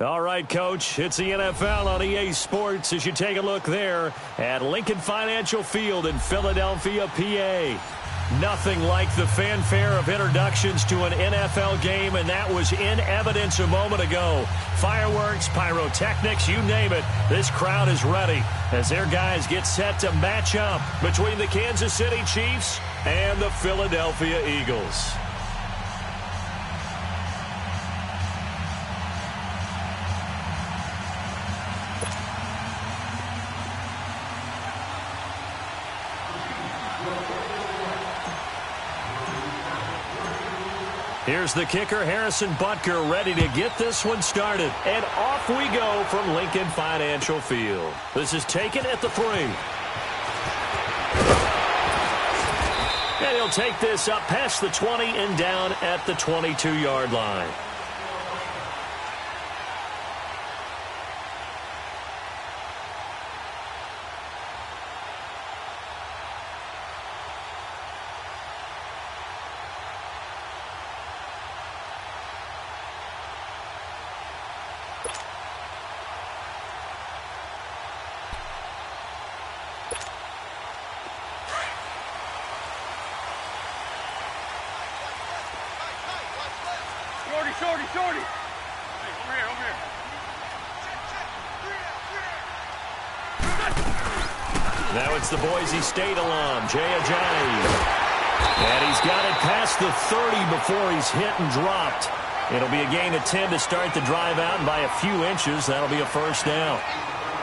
All right, Coach, it's the NFL on EA Sports as you take a look there at Lincoln Financial Field in Philadelphia, PA. Nothing like the fanfare of introductions to an NFL game, and that was in evidence a moment ago. Fireworks, pyrotechnics, you name it. This crowd is ready as their guys get set to match up between the Kansas City Chiefs and the Philadelphia Eagles. Here's the kicker, Harrison Butker, ready to get this one started. And off we go from Lincoln Financial Field. This is taken at the 3. And he'll take this up past the 20 and down at the 22-yard line. Shorty. Hey, over here. Now it's the Boise State alum, Jay Ajayi. And he's got it past the 30 before he's hit and dropped. It'll be a gain of 10 to start the drive out, and by a few inches, that'll be a first down.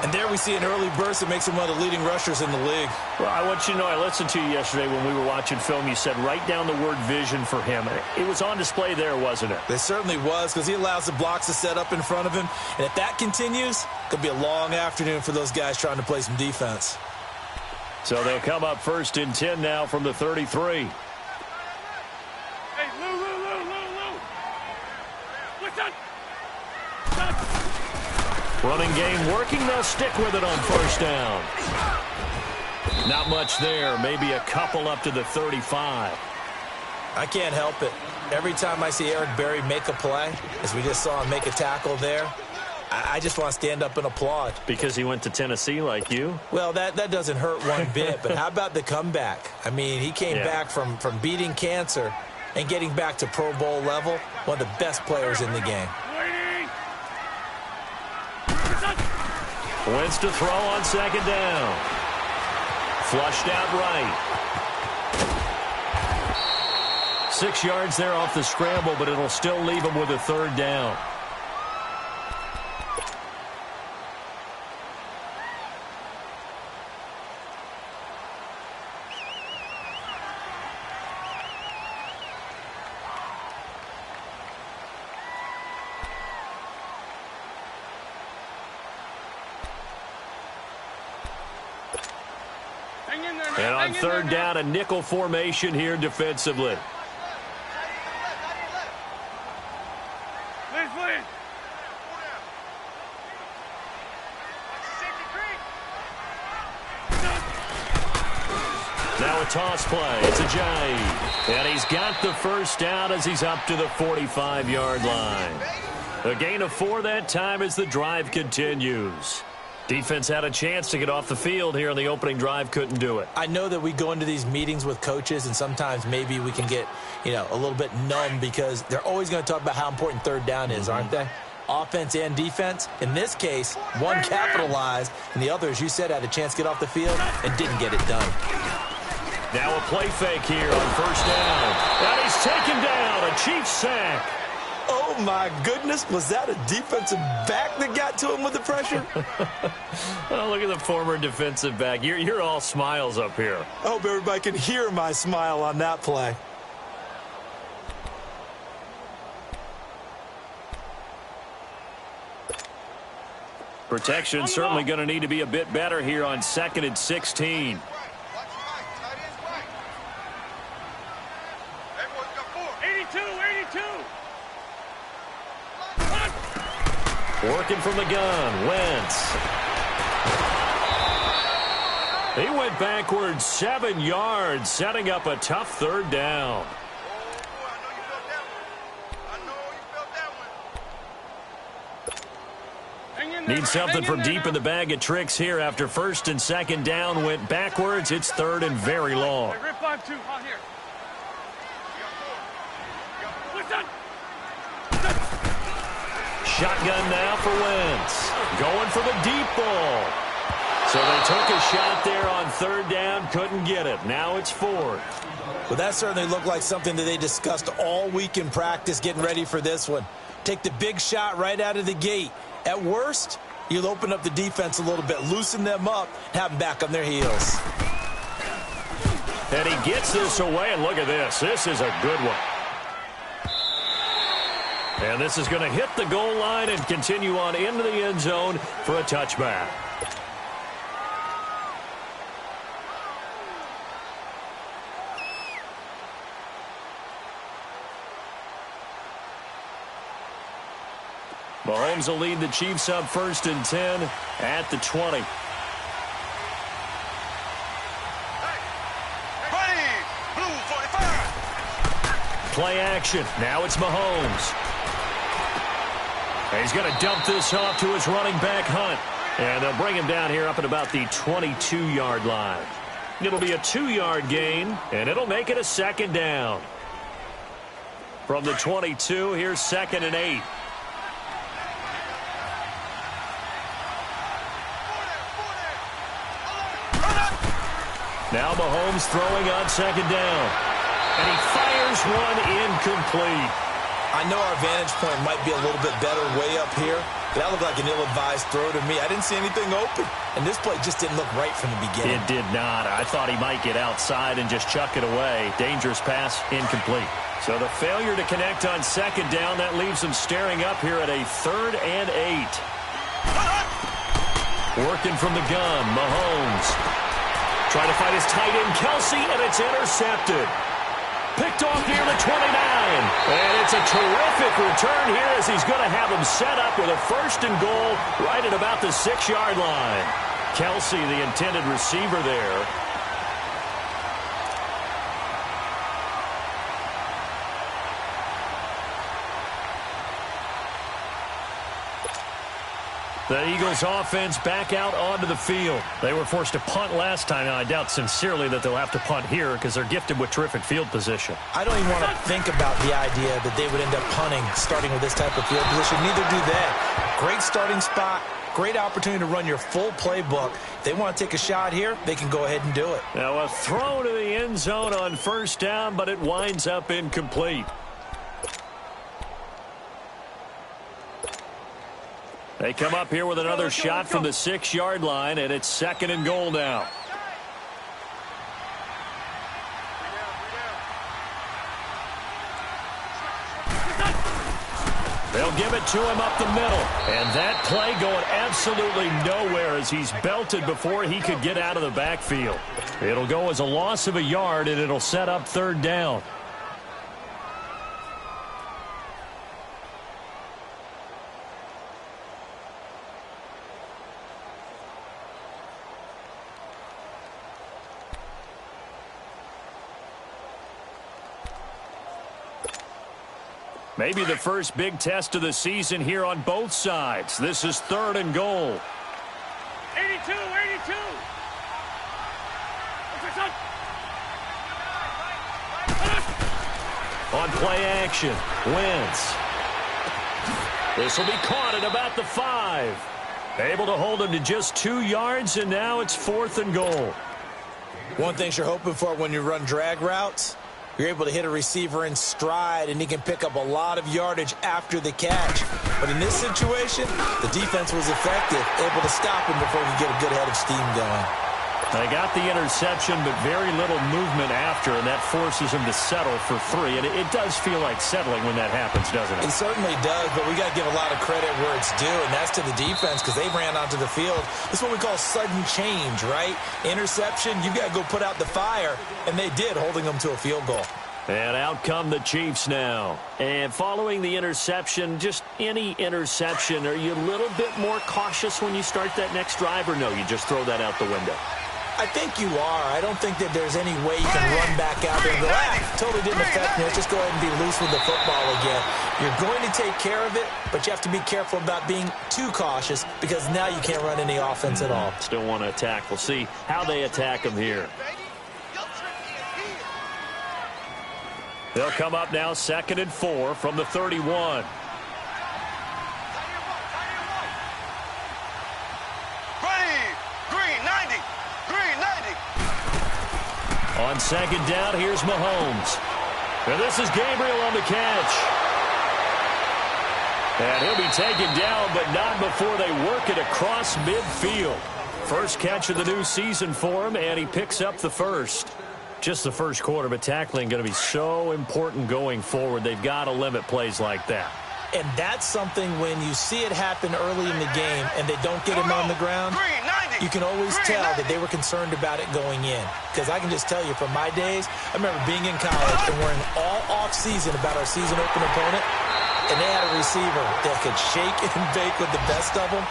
And there we see an early burst that makes him one of the leading rushers in the league. Well, I want you to know, I listened to you yesterday when we were watching film. You said write down the word vision for him. It was on display there, wasn't it? It certainly was, because he allows the blocks to set up in front of him. And if that continues, it could be a long afternoon for those guys trying to play some defense. So they'll come up first and 10 now from the 33. Hey, Lou. What's up? Running game working. They'll stick with it on first down. Not much there. Maybe a couple up to the 35. I can't help it. Every time I see Eric Berry make a play, as we just saw him make a tackle there, I just want to stand up and applaud. Because he went to Tennessee like you? Well, that doesn't hurt one bit, but how about the comeback? I mean, he came back from beating cancer and getting back to Pro Bowl level, one of the best players in the game. Wentz to throw on second down. Flushed out right. 6 yards there off the scramble, but it'll still leave him with a third down. And on third down, a nickel formation here defensively. Now a toss play. It's Ajayi. And he's got the first down as he's up to the 45-yard line. A gain of 4 that time as the drive continues. Defense had a chance to get off the field here on the opening drive, couldn't do it. I know that we go into these meetings with coaches, and sometimes maybe we can get, a little bit numb because they're always going to talk about how important third down is, aren't they? Offense and defense. In this case, one capitalized, and the other, as you said, had a chance to get off the field and didn't get it done. Now a play fake here on first down. And he's taken down, a Chiefs sack. Oh, my goodness. Was that a defensive back that got to him with the pressure? Oh, look at the former defensive back. You're all smiles up here. I hope everybody can hear my smile on that play. Protection certainly going to need to be a bit better here on 2nd and 16. Working from the gun, Wentz. He went backwards 7 yards, setting up a tough third down. Need something from deep in the bag of tricks here after first and second down went backwards. It's third and very long. Rip 5-2 on here. Listen. Shotgun now for Wentz. Going for the deep ball. So they took a shot there on third down, couldn't get it. Now it's fourth. Well, that certainly looked like something that they discussed all week in practice getting ready for this one. Take the big shot right out of the gate. At worst, you'll open up the defense a little bit, loosen them up, have them back on their heels. And he gets this away, and look at this. This is a good one. And this is going to hit the goal line and continue on into the end zone for a touchback. Mahomes will lead the Chiefs up first and 10 at the 20. Play action. Now it's Mahomes. And he's going to dump this off to his running back, Hunt. And they'll bring him down here up at about the 22-yard line. It'll be a 2-yard gain, and it'll make it a second down. From the 22, here's second and 8. Now Mahomes throwing on second down. And he fires one incomplete. I know our vantage point might be a little bit better way up here, but that looked like an ill-advised throw to me. I didn't see anything open, and this play just didn't look right from the beginning. It did not. I thought he might get outside and just chuck it away. Dangerous pass, incomplete. So the failure to connect on second down, that leaves him staring up here at a third and 8. Working from the gun, Mahomes. Trying to fight his tight end, Kelsey, and it's intercepted. Picked off near the 29. And it's a terrific return here as he's going to have him set up with a first and goal right at about the 6-yard line. Kelsey, the intended receiver there. The Eagles offense back out onto the field. They were forced to punt last time. Now, I doubt sincerely that they'll have to punt here because they're gifted with terrific field position. I don't even want to think about the idea that they would end up punting starting with this type of field position. Neither do they. Great starting spot. Great opportunity to run your full playbook. If they want to take a shot here, they can go ahead and do it. Now, a throw to the end zone on first down, but it winds up incomplete. They come up here with another shot from the 6-yard line, and it's second and goal now. They'll give it to him up the middle. And that play going absolutely nowhere as he's belted before he could get out of the backfield. It'll go as a loss of a yard, and it'll set up third down. Maybe the first big test of the season here on both sides. This is third and goal. 82, 82. On play action, Wentz. This will be caught at about the 5. Able to hold him to just 2 yards, and now it's fourth and goal. One thing you're hoping for when you run drag routes, you're able to hit a receiver in stride, and he can pick up a lot of yardage after the catch. But in this situation, the defense was effective, able to stop him before he could get a good head of steam going. They got the interception, but very little movement after, and that forces him to settle for 3. And it does feel like settling when that happens, doesn't it? It certainly does, but we got to give a lot of credit where it's due, and that's to the defense because they ran onto the field. This is what we call sudden change, right? Interception, you got to go put out the fire, and they did, holding them to a field goal. And out come the Chiefs now. And following the interception, just any interception, are you a little bit more cautious when you start that next drive, or no, you just throw that out the window? I think you are. I don't think that there's any way you can run back out there and go, totally didn't affect me. Let's just go ahead and be loose with the football again. You're going to take care of it, but you have to be careful about being too cautious because now you can't run any offense at all. Still want to attack. We'll see how they attack him here. They'll come up now 2nd and 4 from the 31. On 2nd down, here's Mahomes. And this is Gabriel on the catch. And he'll be taken down, but not before they work it across midfield. First catch of the new season for him, and he picks up the first. Just the first quarter, but tackling going to be so important going forward. They've got to limit plays like that. And that's something when you see it happen early in the game and they don't get him on the ground, you can always tell that they were concerned about it going in. Because I can just tell you from my days, I remember being in college and worrying all off-season about our season open opponent, and they had a receiver that could shake and bake with the best of them.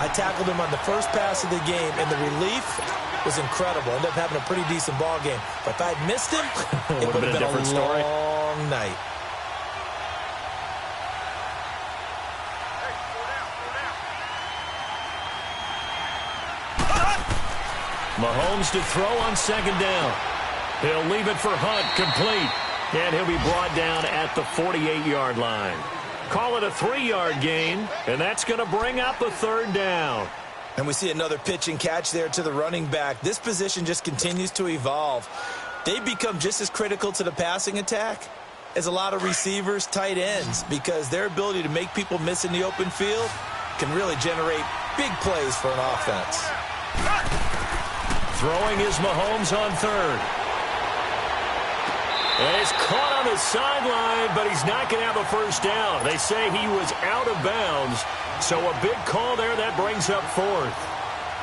I tackled him on the first pass of the game, and the relief was incredible. Ended up having a pretty decent ball game. But if I had missed him, it would have been a different story. Long night. Mahomes to throw on 2nd down. He'll leave it for Hunt, complete. And he'll be brought down at the 48-yard line. Call it a 3-yard gain, and that's going to bring up a 3rd down. And we see another pitch and catch there to the running back. This position just continues to evolve. They become just as critical to the passing attack as a lot of receivers, tight ends, because their ability to make people miss in the open field can really generate big plays for an offense. Throwing is Mahomes on 3rd. And he's caught on the sideline, but he's not going to have a first down. They say he was out of bounds, so a big call there that brings up 4th.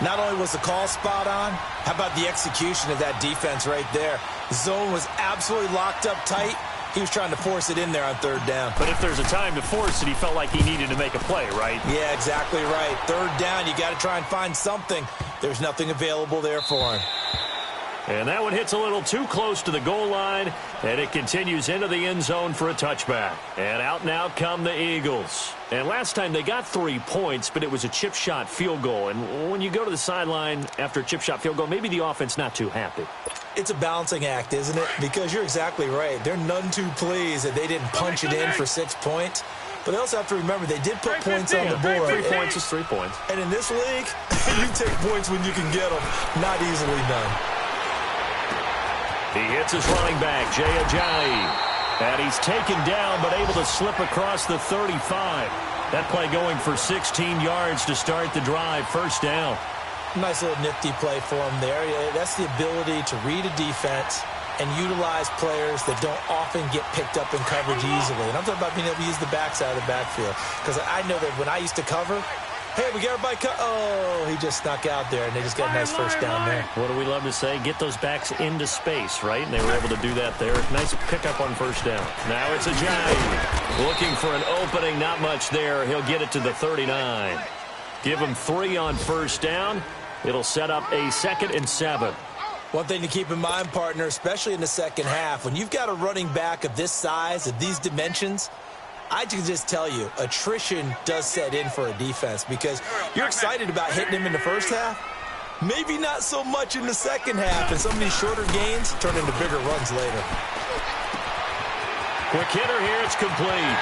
Not only was the call spot on, how about the execution of that defense right there? The zone was absolutely locked up tight. He was trying to force it in there on 3rd down. But if there's a time to force it, he felt like he needed to make a play, right? Yeah, exactly right. 3rd down, you got to try and find something. There's nothing available there for him. And that one hits a little too close to the goal line, and it continues into the end zone for a touchback. And out now come the Eagles. And last time they got 3 points, but it was a chip shot field goal. And when you go to the sideline after a chip shot field goal, maybe the offense not too happy. It's a balancing act, isn't it? Because you're exactly right. They're none too pleased that they didn't punch it in for 6 points. But they also have to remember they did put points on the board. 3 points is 3 points. And in this league, you take points when you can get them. Not easily done. He hits his running back, Jay Ajayi. And he's taken down, but able to slip across the 35. That play going for 16 yards to start the drive. 1st down. Nice little nifty play for him there. That's the ability to read a defense and utilize players that don't often get picked up in coverage easily. And I'm talking about being able to use the backside of the backfield. Because I know that when I used to cover, hey, we got everybody oh, he just snuck out there, and they just got a nice first down there. What do we love to say? Get those backs into space, right? And they were able to do that there. Nice pickup on 1st down. Now it's Ajayi looking for an opening. Not much there. He'll get it to the 39. Give him 3 on 1st down. It'll set up a 2nd and 7. One thing to keep in mind, partner, especially in the second half, when you've got a running back of this size, of these dimensions, I can just tell you, attrition does set in for a defense because you're excited about hitting him in the first half. Maybe not so much in the second half, and some of these shorter gains turn into bigger runs later. Quick hitter here, it's complete.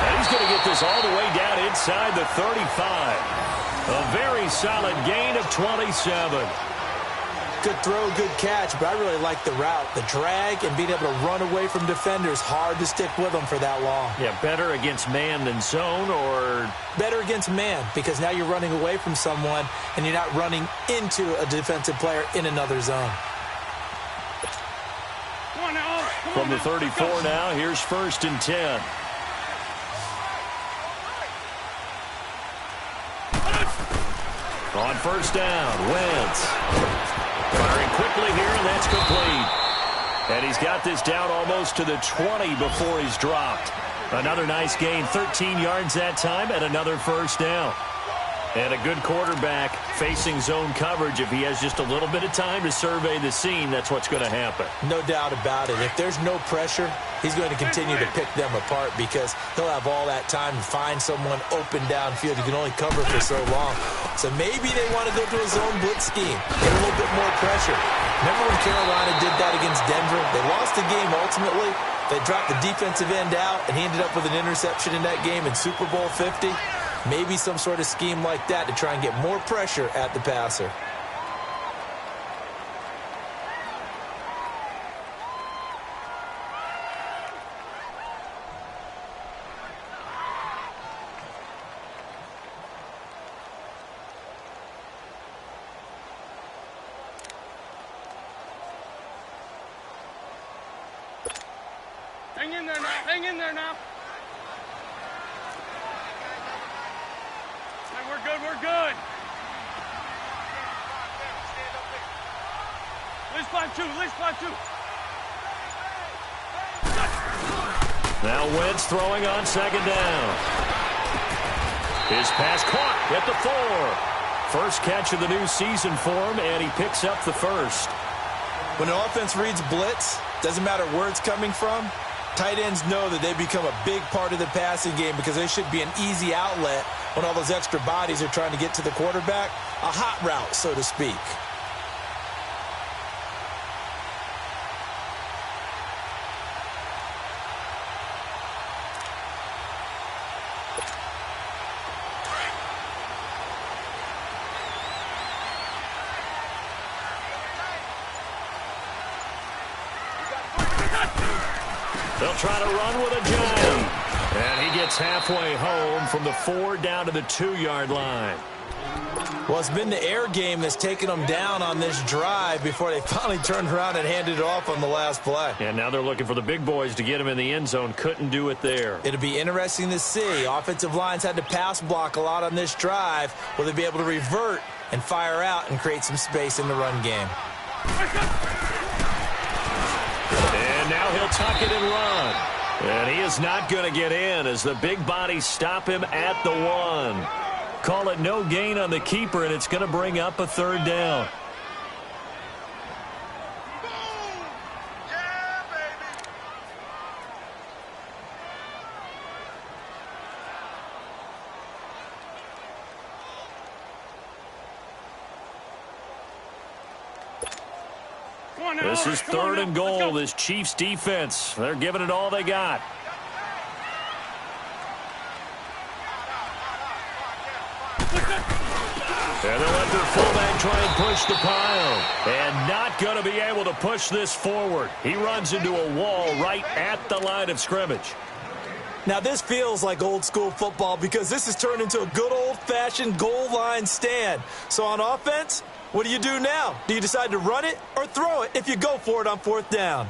And he's going to get this all the way down inside the 35. A very solid gain of 27. Good throw, good catch, but I really like the route. The drag and being able to run away from defenders, hard to stick with them for that long. Yeah, better against man than zone, or? Better against man, because now you're running away from someone and you're not running into a defensive player in another zone. From the 34 now, here's 1st and 10. On 1st down, Wentz. Firing quickly here, and that's complete. And he's got this down almost to the 20 before he's dropped. Another nice gain, 13 yards that time, and another 1st down. And a good quarterback facing zone coverage, if he has just a little bit of time to survey the scene, that's what's going to happen. No doubt about it. If there's no pressure, he's going to continue to pick them apart because he'll have all that time to find someone open downfield. You can only cover for so long. So maybe they want to go to a zone blitz scheme, get a little bit more pressure. Remember when Carolina did that against Denver? They lost the game ultimately. They dropped the defensive end out, and he ended up with an interception in that game in Super Bowl 50. Maybe some sort of scheme like that to try and get more pressure at the passer. Hang in there now. Hang in there now. Hey, we're good. We're good. Let's climb two. Let's climb two. Now Wentz throwing on second down. His pass caught at the 4. First catch of the new season for him, and he picks up the first. When an offense reads blitz, doesn't matter where it's coming from, tight ends know that they become a big part of the passing game because they should be an easy outlet when all those extra bodies are trying to get to the quarterback. A hot route, so to speak. They'll try to run with a jab. And he gets halfway home from the 4 down to the 2-yard line. Well, it's been the air game that's taken them down on this drive before they finally turned around and handed it off on the last play. And now they're looking for the big boys to get him in the end zone. Couldn't do it there. It'll be interesting to see. Offensive lines had to pass block a lot on this drive. Will they be able to revert and fire out and create some space in the run game? And now he'll tuck it and run. And he is not going to get in as the big bodies stop him at the 1. Call it no gain on the keeper, and it's going to bring up a 3rd down. This is 3rd and goal. This Chiefs defense, they're giving it all they got. And they'll let their fullback try and push the pile. And not going to be able to push this forward. He runs into a wall right at the line of scrimmage. Now, this feels like old school football because this has turned into a good old-fashioned goal line stand. So on offense, what do you do now? Do you decide to run it or throw it if you go for it on 4th down?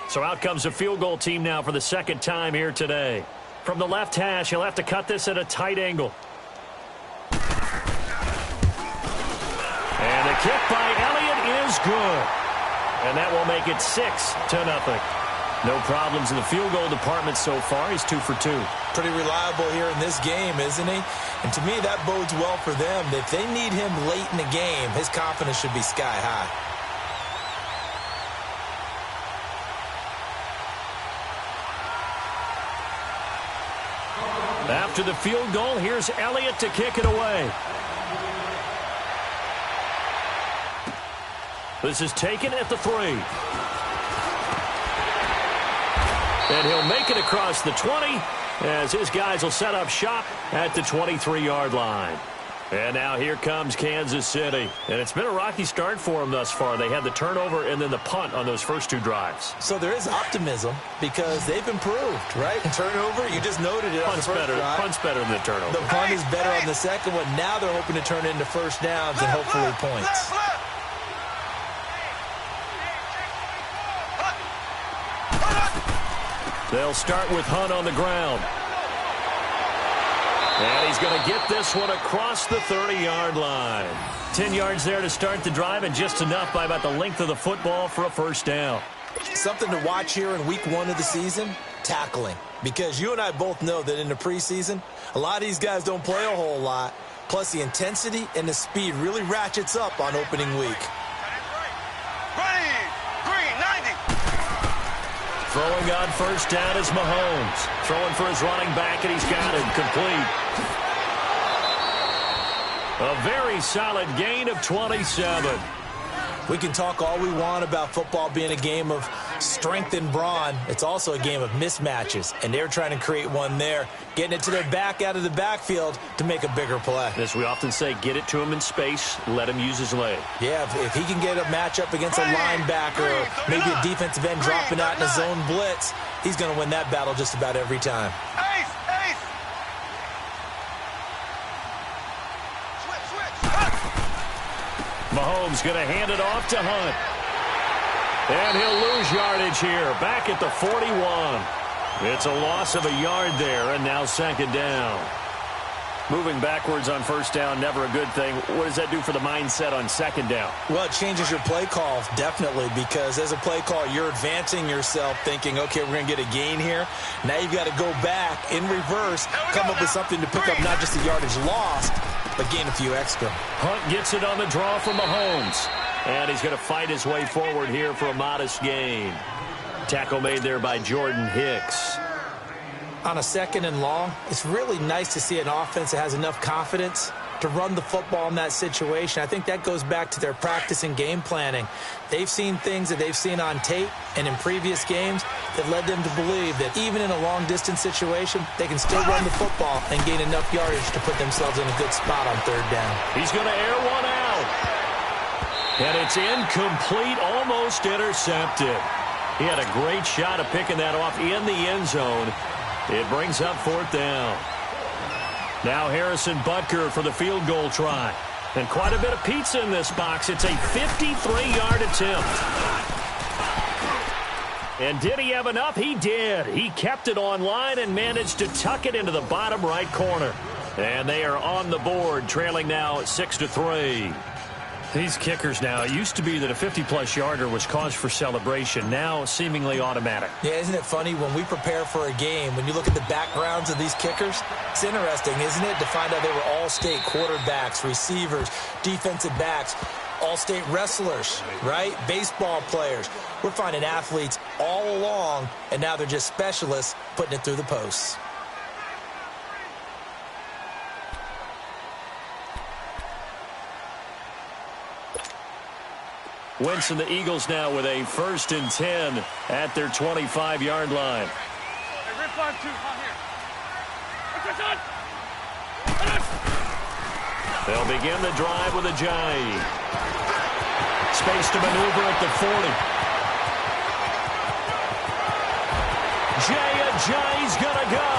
So out comes a field goal team now for the 2nd time here today. From the left hash, he'll have to cut this at a tight angle. And the kick by Elliott is good. And that will make it 6-0. No problems in the field goal department so far. He's 2 for 2. Pretty reliable here in this game, isn't he? And to me, that bodes well for them. If they need him late in the game, his confidence should be sky high. After the field goal, here's Elliott to kick it away. This is taken at the 3. And he'll make it across the 20 as his guys will set up shop at the 23-yard line. And now here comes Kansas City. And it's been a rocky start for them thus far. They had the turnover and then the punt on those first 2 drives. So there is optimism because they've improved, right? Turnover, you just noted it on the first drive. Punt's better than the turnover. The punt is better on the second one. Now they're hoping to turn it into first downs and hopefully points. They'll start with Hunt on the ground. And he's going to get this one across the 30-yard line. 10 yards there to start the drive, and just enough by about the length of the football for a first down. Something to watch here in week 1 of the season. tackling, because you and I both know that in the preseason, a lot of these guys don't play a whole lot. Plus, the intensity and the speed really ratchets up on opening week. Ready, green, 90. Throwing on first down is Mahomes. Throwing for his running back, and he's got it complete. A very solid gain of 27. We can talk all we want about football being a game of strength and brawn. It's also a game of mismatches, and they're trying to create one there, getting it to their back out of the backfield to make a bigger play. As we often say, get it to him in space, let him use his leg. Yeah, if he can get a matchup against a linebacker or maybe a defensive end dropping out in a zone blitz, he's going to win that battle just about every time. Ace, ace. Mahomes going to hand it off to Hunt. And he'll lose yardage here, back at the 41. It's a loss of a yard there, and now second down. Moving backwards on first down, never a good thing. What does that do for the mindset on second down? Well, it changes your play call, definitely, because as a play call, you're advancing yourself thinking, okay, we're going to get a gain here. Now you've got to go back in reverse, come up with something to pick up not just the yardage lost, but gain a few extra. Hunt gets it on the draw from Mahomes. And he's going to fight his way forward here for a modest gain. Tackle made there by Jordan Hicks. On a second and long, it's really nice to see an offense that has enough confidence to run the football in that situation. I think that goes back to their practice and game planning. They've seen things that they've seen on tape and in previous games that led them to believe that even in a long-distance situation, they can still run the football and gain enough yardage to put themselves in a good spot on third down. He's going to air one out. And it's incomplete, almost intercepted. He had a great shot of picking that off in the end zone. It brings up fourth down. Now Harrison Butker for the field goal try. And quite a bit of pizza in this box. It's a 53-yard attempt. And did he have enough? He did. He kept it on line and managed to tuck it into the bottom right corner. And they are on the board, trailing now 6-3. These kickers now, it used to be that a 50-plus yarder was cause for celebration. Now seemingly automatic. Yeah, isn't it funny when we prepare for a game, when you look at the backgrounds of these kickers, it's interesting, isn't it, to find out they were all-state quarterbacks, receivers, defensive backs, all-state wrestlers, right? Baseball players. We're finding athletes all along, and now they're just specialists putting it through the posts. Wentz and the Eagles now with a 1st and 10 at their 25-yard line. Hey, rip on two, on here. What's on? They'll begin the drive with Ajayi. Space to maneuver at the 40. Ajayi's gonna go.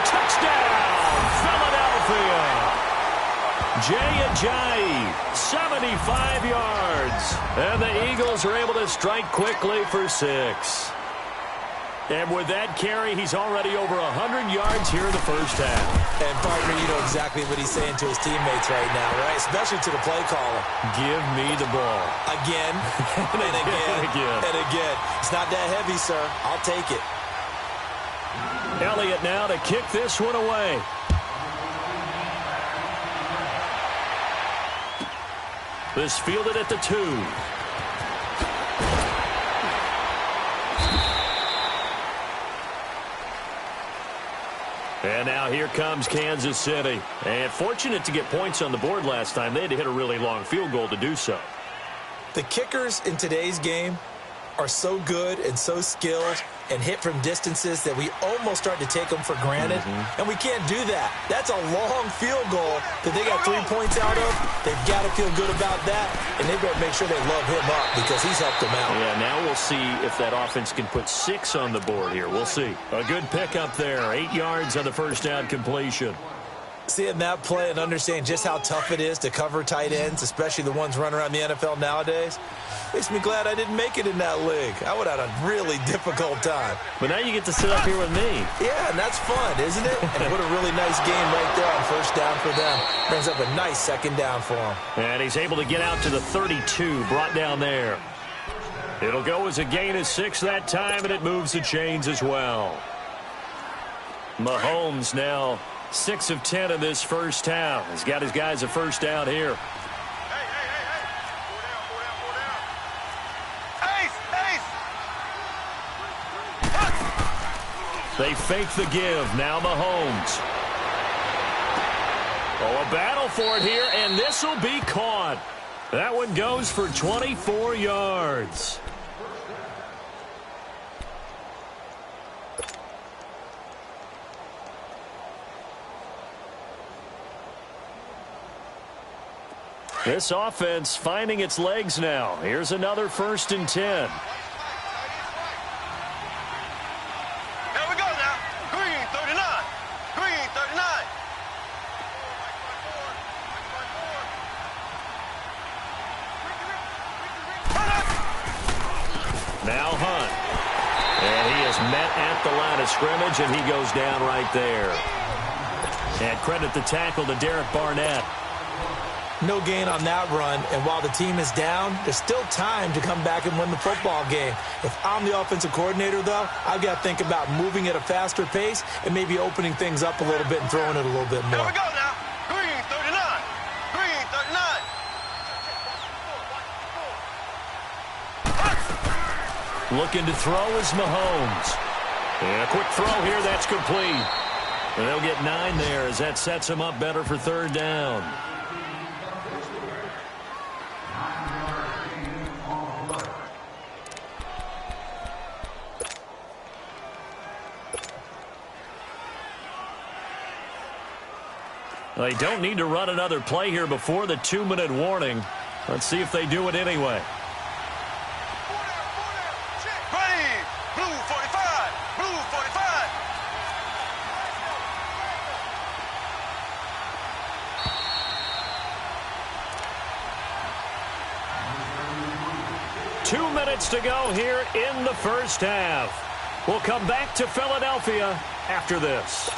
Touchdown, Philadelphia. Ajayi, 75 yards. And the Eagles are able to strike quickly for 6. And with that carry, he's already over 100 yards here in the first half. And, partner, you know exactly what he's saying to his teammates right now, right? Especially to the play caller. Give me the ball. Again, and again, and again. It's not that heavy, sir. I'll take it. Elliott now to kick this one away. This fielded at the 2. And now here comes Kansas City. And fortunate to get points on the board last time. They had to hit a really long field goal to do so. The kickers in today's game are so good and so skilled and hit from distances that we almost start to take them for granted. And we can't do that. That's a long field goal that they got 3 points out of. They've got to feel good about that, and they've got to make sure they love him up because he's helped them out. Yeah, now we'll see if that offense can put 6 on the board here. We'll see. A good pickup there. 8 yards on the first down completion. Seeing that play and understanding just how tough it is to cover tight ends, especially the ones running around the NFL nowadays, makes me glad I didn't make it in that league. I would have had a really difficult time. But now you get to sit up here with me. Yeah, and that's fun, isn't it? And what a really nice game right there on first down for them. Brings up a nice second down for him. And he's able to get out to the 32, brought down there. It'll go as a gain of 6 that time, and it moves the chains as well. Mahomes now 6 of 10 in this first half. He's got his guys a first down here. They fake the give. Now Mahomes. Oh, a battle for it here, and this will be caught. That one goes for 24 yards. This offense finding its legs now. Here's another 1st and 10. Now Hunt. And he is met at the line of scrimmage, and he goes down right there. And credit the tackle to Derek Barnett. No gain on that run, and while the team is down, there's still time to come back and win the football game. If I'm the offensive coordinator, though, I've got to think about moving at a faster pace and maybe opening things up a little bit and throwing it a little bit more. Here we go now. Green 39. Green 39. Looking to throw is Mahomes. And a quick throw here, that's complete. And they'll get 9 there as that sets him up better for 3rd down. They don't need to run another play here before the 2-minute warning. Let's see if they do it anyway. Ready. Blue 45. Blue 45. Two minutes to go here in the first half. We'll come back to Philadelphia after this.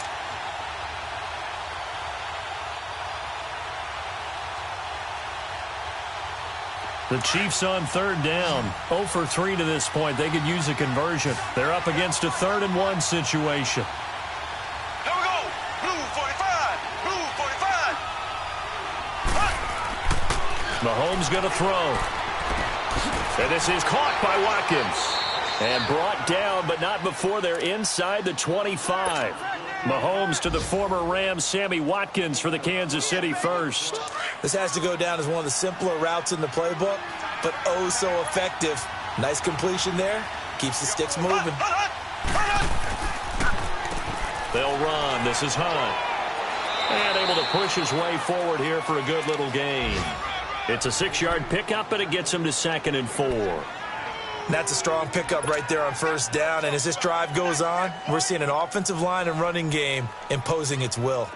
The Chiefs on 3rd down. 0 for 3 to this point. They could use a conversion. They're up against a 3rd and 1 situation. Here we go. Blue 45. Blue 45. Mahomes going to throw. And this is caught by Watkins. And brought down, but not before they're inside the 25. Mahomes to the former Rams, Sammy Watkins for the Kansas City first. This has to go down as one of the simpler routes in the playbook, but oh so effective. Nice completion there. Keeps the sticks moving. They'll run. This is Hunt. And able to push his way forward here for a good little gain. It's a 6-yard pickup, and it gets him to 2nd and 4. That's a strong pickup right there on 1st down, and as this drive goes on, we're seeing an offensive line and running game imposing its will.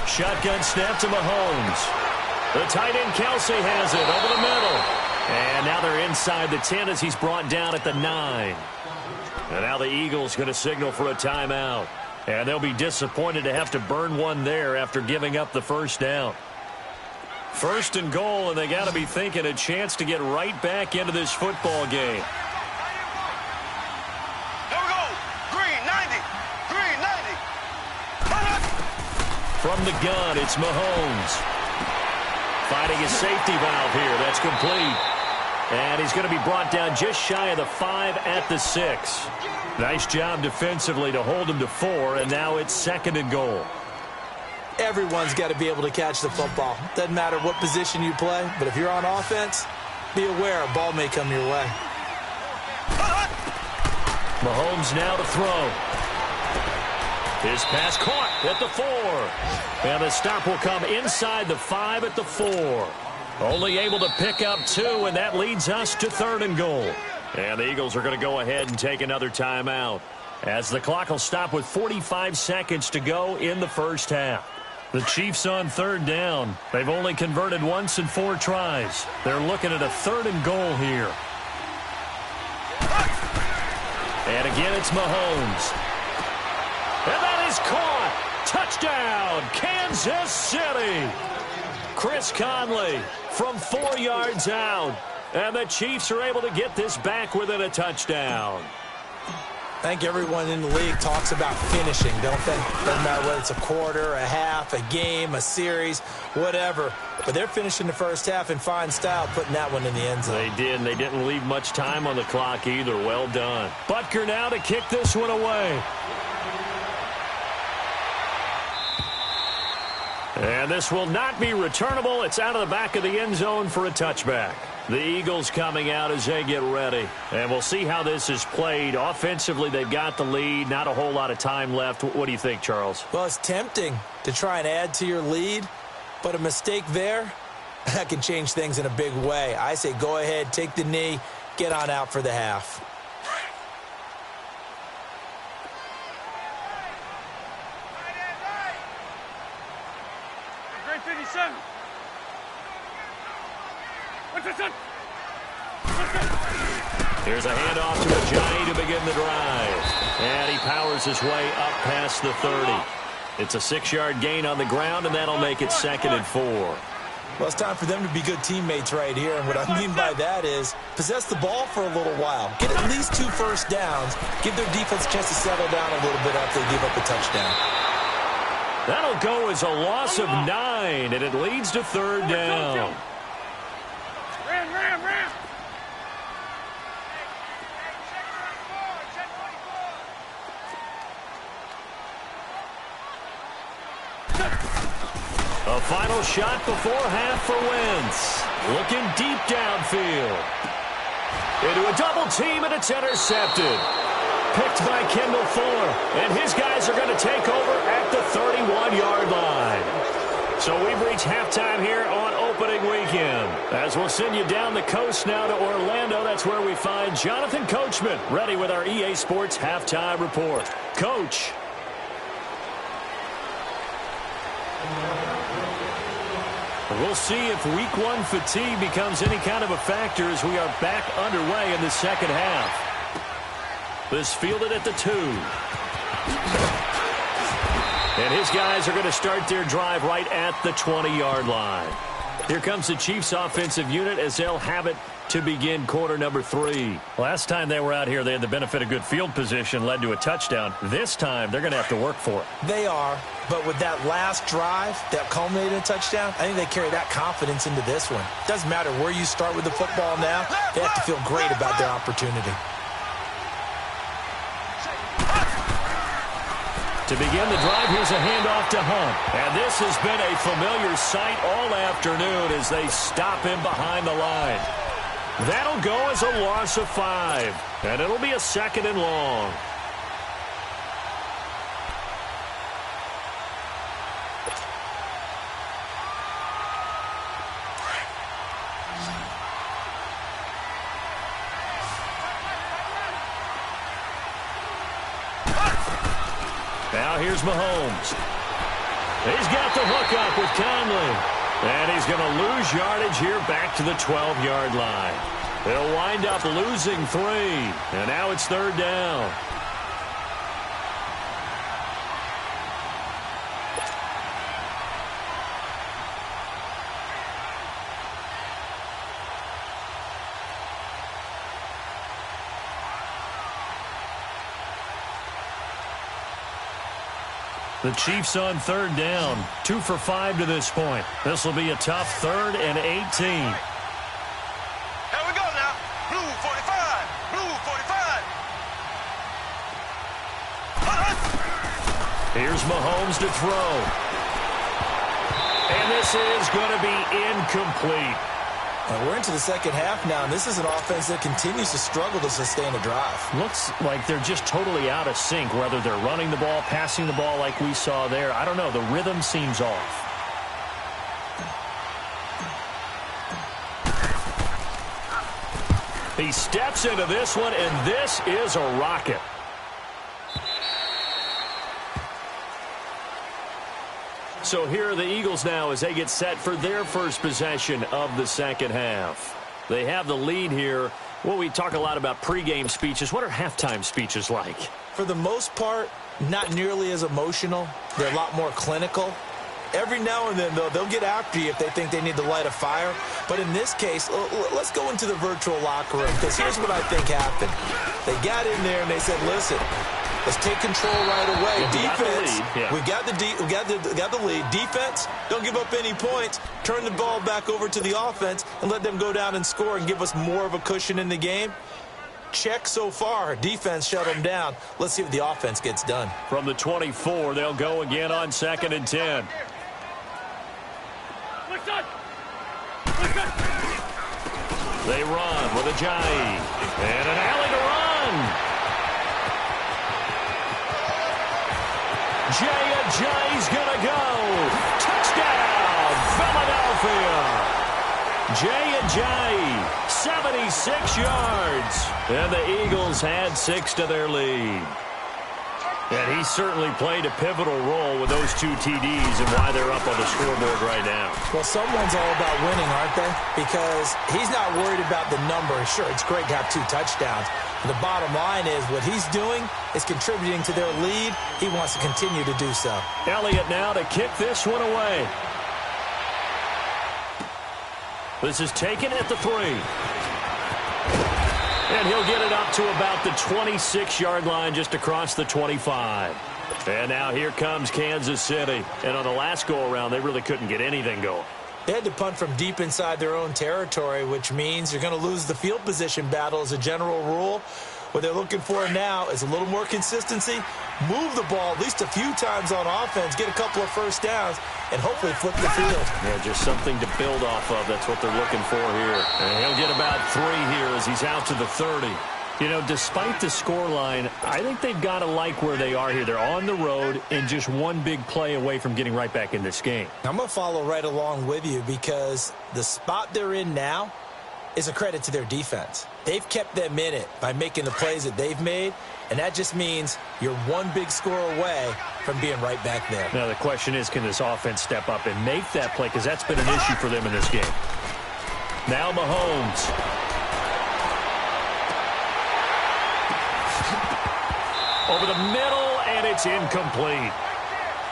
Shotgun snap to Mahomes. The tight end Kelsey has it over the middle. And now they're inside the 10 as he's brought down at the 9. And now the Eagles going to signal for a timeout. And they'll be disappointed to have to burn one there after giving up the 1st down. 1st and goal, and they got to be thinking a chance to get right back into this football game. Here we go. Green 90. Green 90. From the gun, it's Mahomes. Finding a safety valve here. That's complete. And he's going to be brought down just shy of the 5 at the 6. Nice job defensively to hold him to 4, and now it's 2nd and goal. Everyone's got to be able to catch the football. Doesn't matter what position you play, but if you're on offense, be aware a ball may come your way. Mahomes now to throw. His pass caught at the 4. And the stop will come inside the 5 at the 4. Only able to pick up 2, and that leads us to 3rd and goal. And the Eagles are going to go ahead and take another timeout as the clock will stop with 45 seconds to go in the first half. The Chiefs on 3rd down. They've only converted once in 4 tries. They're looking at a 3rd and goal here. And again, it's Mahomes. And that is caught. Touchdown, Kansas City. Chris Conley from 4 yards out. And the Chiefs are able to get this back within a touchdown. I think everyone in the league talks about finishing, don't they? Doesn't matter whether it's a quarter, a half, a game, a series, whatever. But they're finishing the first half in fine style, putting that one in the end zone. They did, and they didn't leave much time on the clock either. Well done. Butker now to kick this one away. And this will not be returnable. It's out of the back of the end zone for a touchback. The Eagles coming out as they get ready. And we'll see how this is played. Offensively, they've got the lead. Not a whole lot of time left. What do you think, Charles? Well, it's tempting to try and add to your lead, but a mistake there, that can change things in a big way. I say go ahead, take the knee, get on out for the half. Here's a handoff to Ajayi to begin the drive. And he powers his way up past the 30. It's a 6-yard gain on the ground, and that'll make it 2nd and 4. Well, it's time for them to be good teammates right here. And what I mean by that is possess the ball for a little while. Get at least 2 first downs. Give their defense a chance to settle down a little bit after they give up a touchdown. That'll go as a loss of 9, and it leads to 3rd down. Ram. A final shot before half for Wentz. Looking deep downfield. Into a double team, and it's intercepted. Picked by Kendall Fuller. And his guys are going to take over at the 31-yard line. So we've reached halftime here on opening weekend. As we'll send you down the coast now to Orlando, that's where we find Jonathan Coachman, ready with our EA Sports halftime report. Coach. We'll see if week 1 fatigue becomes any kind of a factor as we are back underway in the second half. This fielded at the 2. And his guys are going to start their drive right at the 20-yard line. Here comes the Chiefs offensive unit as they'll have it to begin quarter number 3. Last time they were out here, they had the benefit of good field position, led to a touchdown. This time, they're going to have to work for it. They are, but with that last drive that culminated in a touchdown, I think they carry that confidence into this one. Doesn't matter where you start with the football now, they have to feel great about their opportunity. To begin the drive, here's a handoff to Hunt. And this has been a familiar sight all afternoon as they stop him behind the line. That'll go as a loss of 5. And it'll be a 2nd and long. Now here's Mahomes. He's got the hook up with Conley. And he's going to lose yardage here back to the 12-yard line. They'll wind up losing 3. And now it's 3rd down. The Chiefs on 3rd down. 2 for 5 to this point. This will be a tough 3rd and 18. Here we go now. Blue 45. Blue 45. Here's Mahomes to throw. And this is going to be incomplete. We're into the second half now, and this is an offense that continues to struggle to sustain a drive. Looks like they're just totally out of sync, whether they're running the ball, passing the ball like we saw there. I don't know. The rhythm seems off. He steps into this one, and this is a rocket. So here are the Eagles now as they get set for their first possession of the second half. They have the lead here. Well, we talk a lot about pregame speeches. What are halftime speeches like? For the most part, not nearly as emotional. They're a lot more clinical. Every now and then, though, they'll get after you if they think they need to light a fire. But in this case, let's go into the virtual locker room, because here's what I think happened. They got in there and they said, listen, let's take control right away. Defense, we got the lead. Defense, don't give up any points. Turn the ball back over to the offense and let them go down and score and give us more of a cushion in the game. Check so far. Defense shut them down. Let's see what the offense gets done. From the 24, they'll go again on 2nd and 10. They run with Ajayi. And an alley to run. Ajayi's going to go. Touchdown, Philadelphia. Ajayi, 76 yards. And the Eagles had 6 to their lead. And he certainly played a pivotal role with those 2 TDs and why they're up on the scoreboard right now. Well, someone's all about winning, aren't they? Because he's not worried about the number. Sure, it's great to have 2 touchdowns. But the bottom line is what he's doing is contributing to their lead. He wants to continue to do so. Elliott now to kick this one away. This is taken at the 3. And he'll get it up to about the 26-yard line just across the 25. And now here comes Kansas City. And on the last go-around, they really couldn't get anything going. They had to punt from deep inside their own territory, which means you're going to lose the field position battle as a general rule. What they're looking for now is a little more consistency, move the ball at least a few times on offense, get a couple of first downs, and hopefully flip the field. Yeah, just something to build off of. That's what they're looking for here. And he'll get about 3 here as he's out to the 30. You know, despite the scoreline, I think they've got to like where they are here. They're on the road and just one big play away from getting right back in this game. I'm going to follow right along with you because the spot they're in now is a credit to their defense. They've kept them in it by making the plays that they've made, and that just means you're one big score away from being right back there. Now, the question is, can this offense step up and make that play? Because that's been an issue for them in this game. Now Mahomes. Over the middle, and it's incomplete.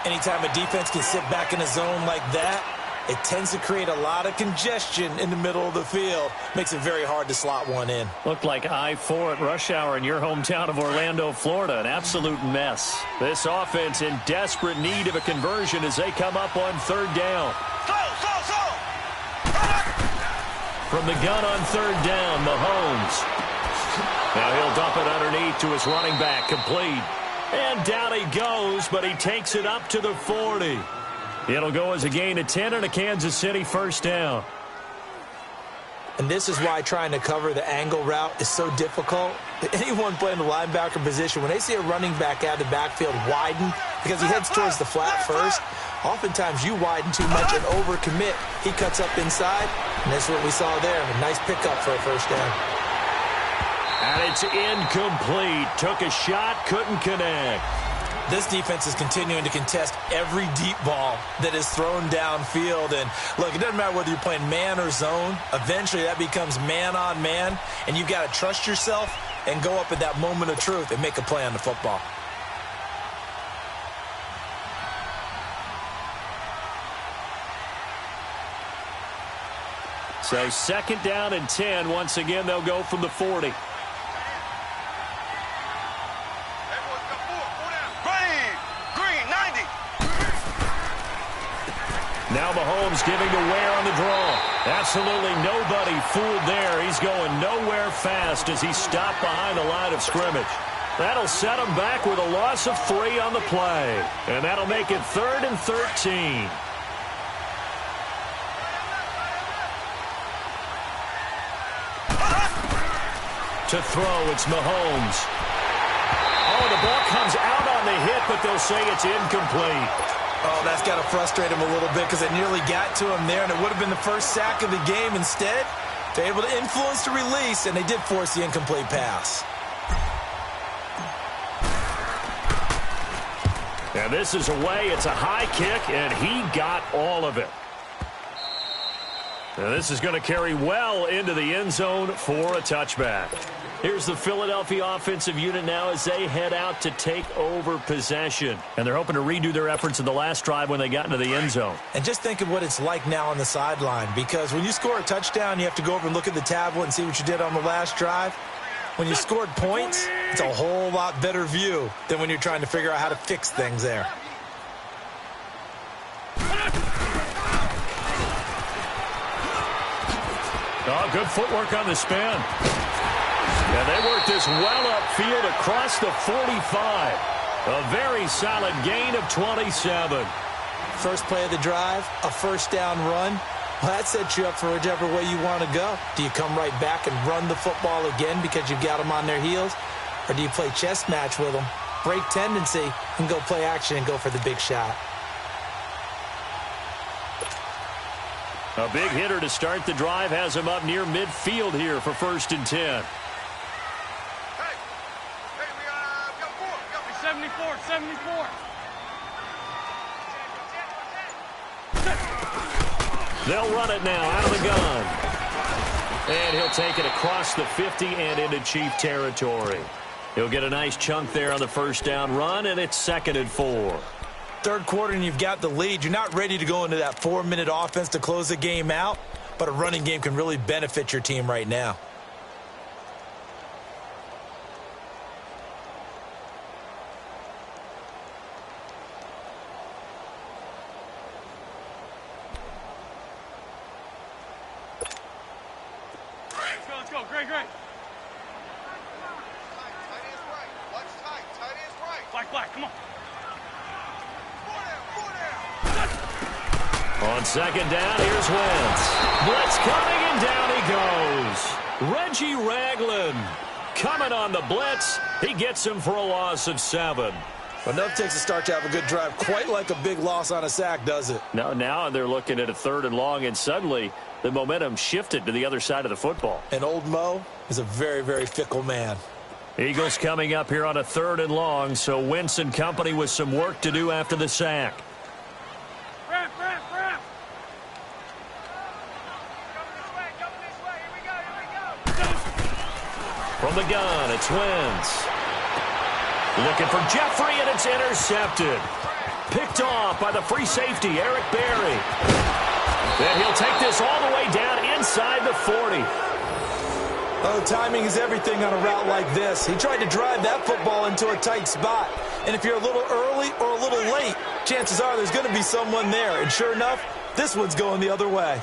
Anytime a defense can sit back in a zone like that, it tends to create a lot of congestion in the middle of the field. Makes it very hard to slot one in. Looked like I-4 at rush hour in your hometown of Orlando, Florida. An absolute mess. This offense in desperate need of a conversion as they come up on 3rd down. From the gun on 3rd down, Mahomes. Now he'll dump it underneath to his running back, complete. And down he goes, but he takes it up to the 40. It'll go as a gain of 10 and a Kansas City first down. And this is why trying to cover the angle route is so difficult. Anyone playing the linebacker position, when they see a running back out of the backfield widen, because he heads towards the flat first, oftentimes you widen too much and overcommit. He cuts up inside, and that's what we saw there. A nice pickup for a first down. And it's incomplete. Took a shot, couldn't connect. This defense is continuing to contest every deep ball that is thrown downfield. And, look, it doesn't matter whether you're playing man or zone. Eventually, that becomes man-on-man, and you've got to trust yourself and go up at that moment of truth and make a play on the football. So 2nd down and 10. Once again, they'll go from the 40. Now Mahomes giving to Ware on the draw. Absolutely nobody fooled there. He's going nowhere fast as he stopped behind the line of scrimmage. That'll set him back with a loss of 3 on the play. And that'll make it 3rd and 13. To throw, it's Mahomes. Oh, the ball comes out on the hit, but they'll say it's incomplete. Oh, that's got to frustrate him a little bit because it nearly got to him there, and it would have been the first sack of the game. Instead, they're able to influence the release, and they did force the incomplete pass. And this is away. It's a high kick, and he got all of it. And this is going to carry well into the end zone for a touchback. Here's the Philadelphia offensive unit now as they head out to take over possession. And they're hoping to redo their efforts in the last drive when they got into the end zone. And just think of what it's like now on the sideline, because when you score a touchdown, you have to go over and look at the tablet and see what you did on the last drive. When you scored points, it's a whole lot better view than when you're trying to figure out how to fix things there. Oh, good footwork on the spin. And they work this well upfield across the 45. A very solid gain of 27. First play of the drive, a first down run. Well, that sets you up for whichever way you want to go. Do you come right back and run the football again because you've got them on their heels? Or do you play chess match with them, break tendency, and go play action and go for the big shot? A big hitter to start the drive has him up near midfield here for 1st and 10. Hey, we got 74, 74. They'll run it now out of the gun. And he'll take it across the 50 and into Chief territory. He'll get a nice chunk there on the first down run, and it's 2nd and 4. Third quarter and you've got the lead. You're not ready to go into that 4-minute offense to close the game out, but a running game can really benefit your team right now. Let's go. Great. Tight is right. Watch tight. Tight is right. Black. Come on. On 2nd down, here's Wentz. Blitz coming, and down he goes. Reggie Ragland coming on the blitz. He gets him for a loss of 7. Enough takes a start to have a good drive. Quite like a big loss on a sack, does it? Now they're looking at a 3rd and long, and suddenly the momentum shifted to the other side of the football. And old Mo is a very, very fickle man. Eagles coming up here on a 3rd and long, so Wentz and company with some work to do after the sack. Rap. From the gun, it's Wentz. Looking for Jeffrey, and it's intercepted. Picked off by the free safety, Eric Berry. And he'll take this all the way down inside the 40. Oh, timing is everything on a route like this. He tried to drive that football into a tight spot. And if you're a little early or a little late, chances are there's going to be someone there. And sure enough, this one's going the other way.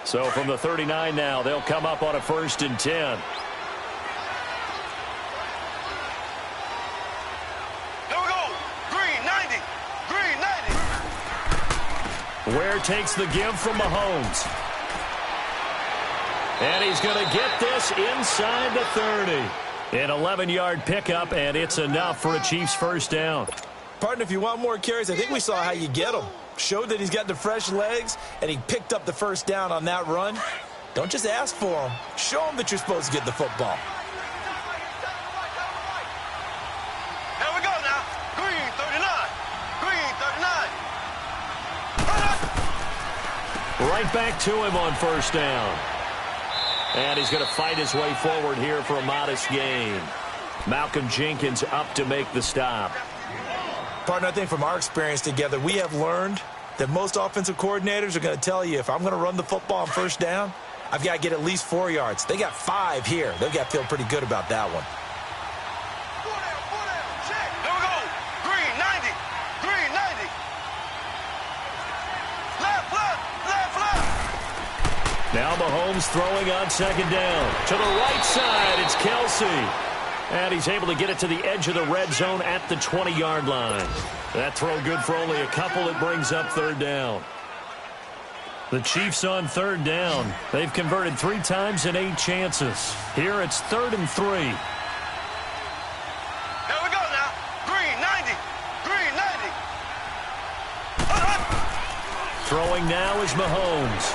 So from the 39 now, they'll come up on a 1st and 10. Here we go. Green 90. Ware takes the give from Mahomes. And he's going to get this inside the 30. An 11-yard pickup, and it's enough for a Chiefs first down. Partner, if you want more carries, I think we saw how you get them. Showed that he's got the fresh legs, and he picked up the first down on that run. Don't just ask for him. Show him that you're supposed to get the football. Here we go now. Green 39. Right back to him on first down. And he's going to fight his way forward here for a modest gain. Malcolm Jenkins up to make the stop. Partner, I think from our experience together, we have learned that most offensive coordinators are going to tell you, if I'm going to run the football on first down, I've got to get at least 4 yards. They got 5 here. They've got to feel pretty good about that one. Check. Here we go. Green 90. Left. Now Mahomes throwing on 2nd down. To the right side, it's Kelsey. And he's able to get it to the edge of the red zone at the 20-yard line. That throw good for only a couple. It brings up 3rd down. The Chiefs on 3rd down. They've converted 3 times in 8 chances. Here it's 3rd and 3. Here we go now. Green 90. Throwing now is Mahomes.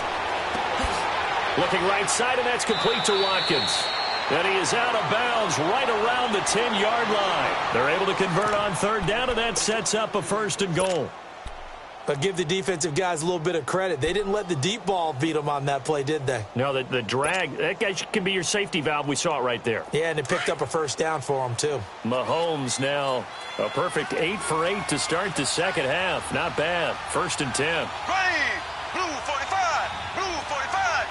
Looking right side, and that's complete to Watkins. And he is out of bounds right around the 10-yard line. They're able to convert on 3rd down, and that sets up a 1st and goal. But give the defensive guys a little bit of credit. They didn't let the deep ball beat them on that play, did they? No, the drag, that guy can be your safety valve. We saw it right there. Yeah, and it picked up a first down for them, too. Mahomes now a perfect 8 for 8 to start the second half. Not bad. 1st and 10. Green, blue 45, blue 45.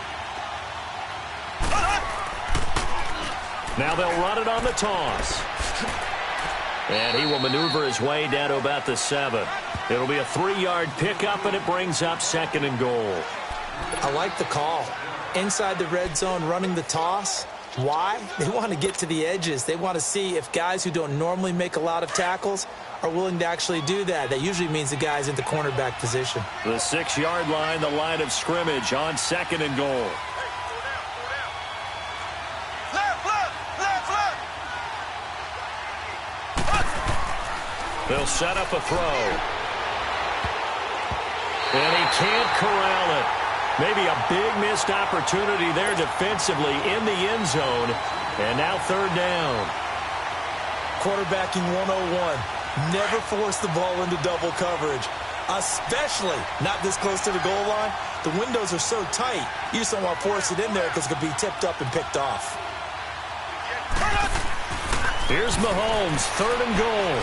Now they'll run it on the toss. And he will maneuver his way down to about the 7. It'll be a 3-yard pickup, and it brings up 2nd and goal. I like the call. Inside the red zone, running the toss. Why? They want to get to the edges. They want to see if guys who don't normally make a lot of tackles are willing to actually do that. That usually means the guy's in the cornerback position. The 6-yard line, the line of scrimmage on 2nd and goal. They'll set up a throw. And he can't corral it. Maybe a big missed opportunity there defensively in the end zone. And now 3rd down. Quarterbacking 101. Never force the ball into double coverage, especially not this close to the goal line. The windows are so tight, you just don't want to force it in there because it could be tipped up and picked off. Here's Mahomes, 3rd and goal.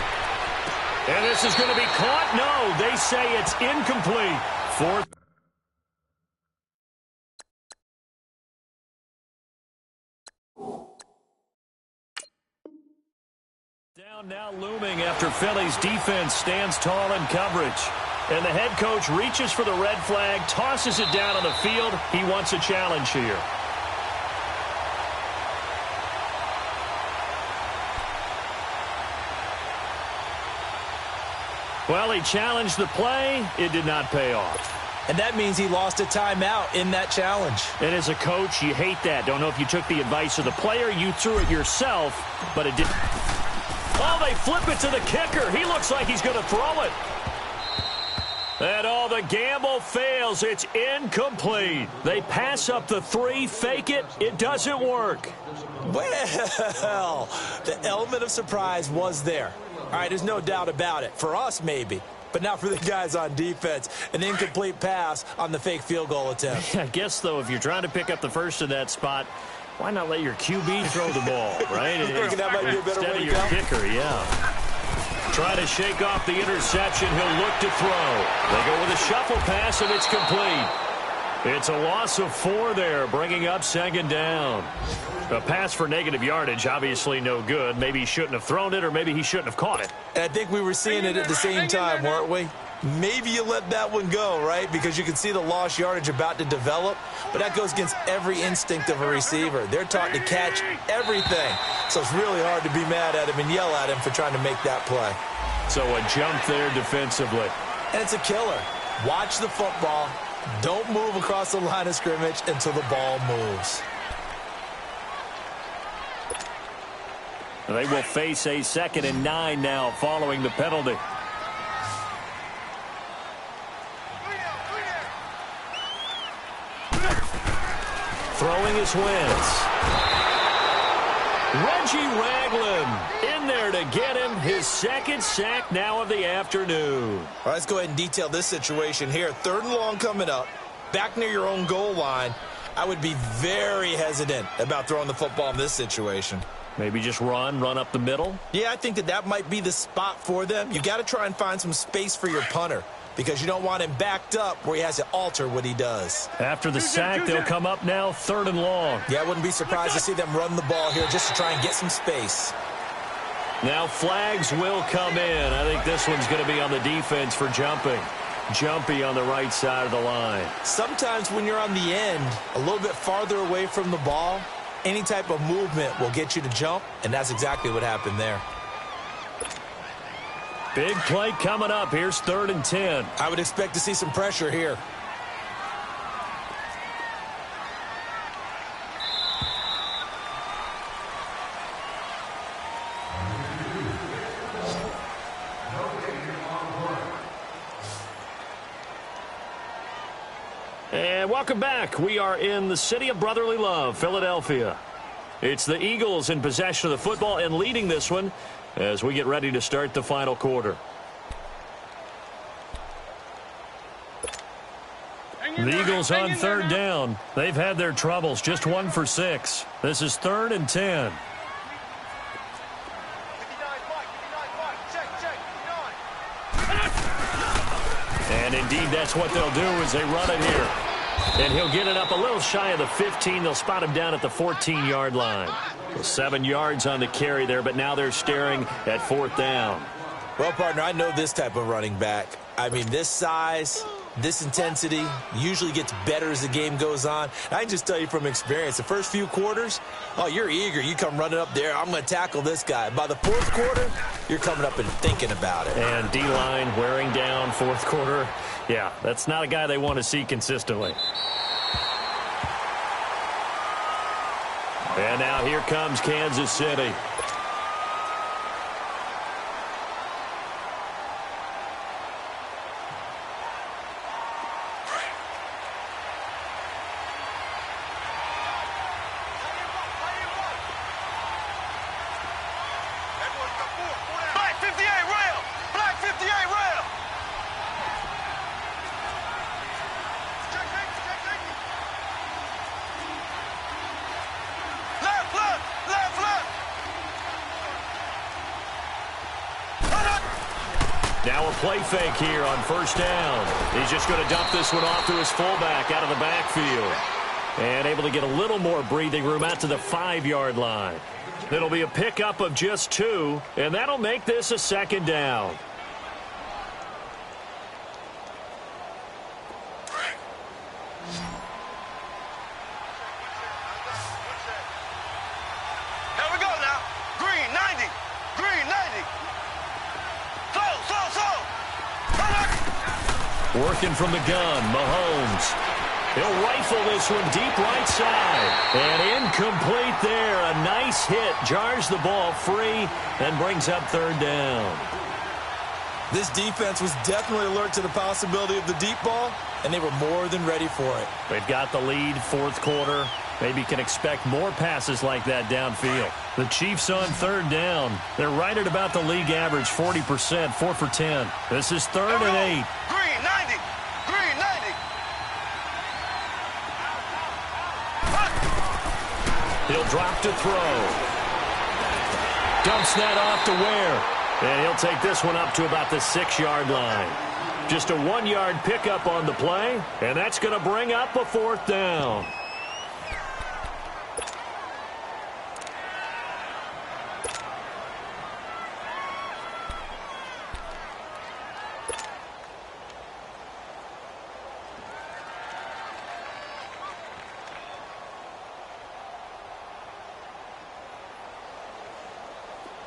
And this is going to be caught. No, they say it's incomplete. 4th. Down now looming after Philly's defense stands tall in coverage. And the head coach reaches for the red flag, tosses it down on the field. He wants a challenge here. Well, he challenged the play. It did not pay off. And that means he lost a timeout in that challenge. And as a coach, you hate that. Don't know if you took the advice of the player. You threw it yourself, but it didn't. Oh, they flip it to the kicker. He looks like he's going to throw it. And the gamble fails. It's incomplete. They pass up the 3, fake it. It doesn't work. Well, the element of surprise was there. All right, there's no doubt about it. For us, maybe. But not for the guys on defense. An incomplete pass on the fake field goal attempt. I guess, though, if you're trying to pick up the first in that spot, why not let your QB throw the ball, right? That might be a better way to your go. kicker, yeah. Try to shake off the interception. He'll look to throw. They go with a shuffle pass, and it's complete. It's a loss of 4 there, bringing up 2nd down. A pass for negative yardage, obviously no good. Maybe he shouldn't have thrown it, or maybe he shouldn't have caught it. And I think we were seeing it at the same time, weren't we? Maybe you let that one go, right? Because you can see the lost yardage about to develop. But that goes against every instinct of a receiver. They're taught to catch everything. So it's really hard to be mad at him and yell at him for trying to make that play. So a jump there defensively. And it's a killer. Watch the football. Don't move across the line of scrimmage until the ball moves. They will face a 2nd and 9 now following the penalty. Throwing his Wentz. Reggie Ragland in there to get him his 2nd sack now of the afternoon. All right, let's go ahead and detail this situation here. 3rd and long coming up, back near your own goal line. I would be very hesitant about throwing the football in this situation. Maybe just run up the middle? Yeah, I think that might be the spot for them. You got to try and find some space for your punter because you don't want him backed up where he has to alter what he does. After the sack, they'll come up now 3rd and long. Yeah, I wouldn't be surprised to see them run the ball here just to try and get some space. Now flags will come in. I think this one's going to be on the defense for jumping. Jumpy on the right side of the line. Sometimes when you're on the end, a little bit farther away from the ball, any type of movement will get you to jump, and that's exactly what happened there. Big play coming up. Here's 3rd and 10. I would expect to see some pressure here. And welcome back. We are in the city of brotherly love, Philadelphia. It's the Eagles in possession of the football and leading this one as we get ready to start the final quarter. The Eagles on third down. They've had their troubles, just 1 for 6. This is 3rd and 10. And indeed, that's what they'll do as they run it here. And he'll get it up a little shy of the 15. They'll spot him down at the 14-yard line. So 7 yards on the carry there, but now they're staring at 4th down. Well, partner, I know this type of running back. I mean, this size, this intensity usually gets better as the game goes on. I can just tell you from experience, the first few quarters, oh, you're eager. You come running up there, I'm going to tackle this guy. By the 4th quarter, you're coming up and thinking about it. And D-line wearing down 4th quarter. Yeah, that's not a guy they want to see consistently. And now here comes Kansas City. Now a play fake here on 1st down. He's just going to dump this one off to his fullback out of the backfield. And able to get a little more breathing room out to the 5-yard line. It'll be a pickup of just 2, and that'll make this a 2nd down. Here we go now. Green 90. Green 90. Working from the gun, Mahomes. He'll rifle this one deep right side. And incomplete there. A nice hit. Jars the ball free and brings up 3rd down. This defense was definitely alert to the possibility of the deep ball, and they were more than ready for it. They've got the lead, 4th quarter. Maybe can expect more passes like that downfield. The Chiefs on 3rd down. They're right at about the league average, 40%, 4 for 10. This is 3rd and 8. Green 90. Green 90. He'll drop to throw. Dumps that off to Ware. And he'll take this one up to about the 6-yard line. Just a 1-yard pickup on the play, and that's going to bring up a 4th down.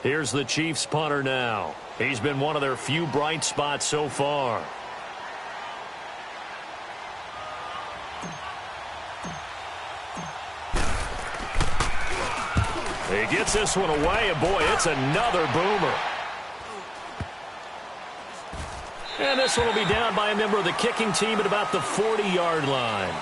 Here's the Chiefs punter now. He's been one of their few bright spots so far. He gets this one away, and boy, it's another boomer. And this one will be down by a member of the kicking team at about the 40-yard line.